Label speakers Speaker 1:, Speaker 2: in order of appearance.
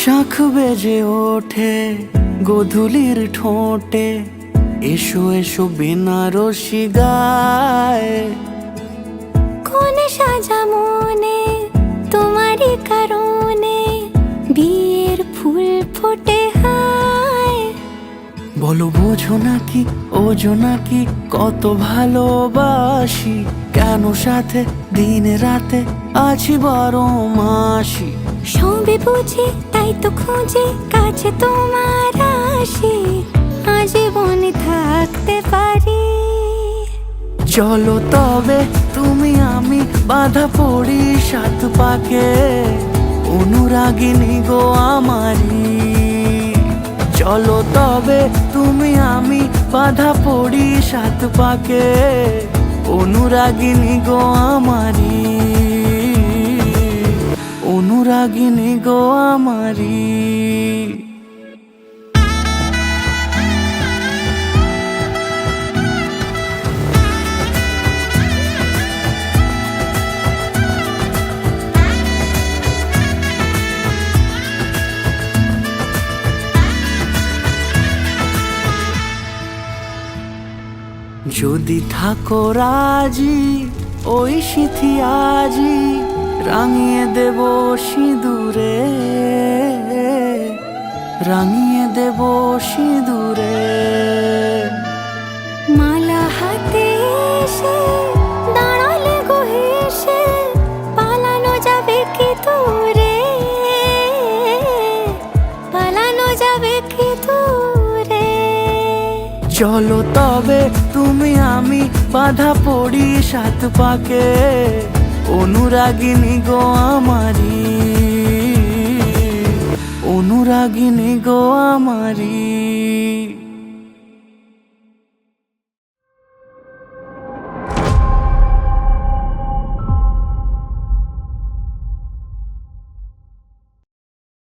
Speaker 1: শাঁখ বেজে ওঠে গোধূলির ঠোঁটে, এসো এসো বেনারসি গায়।
Speaker 2: কোনে সাজা মনে তোমারই কারণে, বিয়ের ফুল ফোটে হায়।
Speaker 1: বলো বোঝো নাকি ওজো নাকি কত ভালোবাসি, কেন সাথে দিন রাতে আছি 12 মাসি।
Speaker 2: সবে বুঝি তাই তো খুঁজে কাছে তোমার আসি, আজীবনে থাকতে পারি।
Speaker 1: চলো তবে তুমি আমি বাঁধা পড়ি 7 পাকে, অনুরাগিনী গো আমারি। চলো তবে তুমি আমি বাঁধা পড়ি 7 পাকে, অনুরাগিনী গো আমারি, অনুরাগিনী গো আমারি। যদি থাকো রাজি ওই সিঁথি আজি, রাঙিয়ে দেব সিঁদুরে, রাঙিয়ে দেব সিঁদুরে।
Speaker 2: মালা হাতে এসে দাঁড়ালে গো হেসে, পালানো যাবে কি দূরে, পালানো যাবে কি দূরে।
Speaker 1: চলো তবে তুমি আমি বাঁধা পড়ি 7 পাকে, অনুরাগিনী গো আমারি, অনুরাগিনী গো আমারি।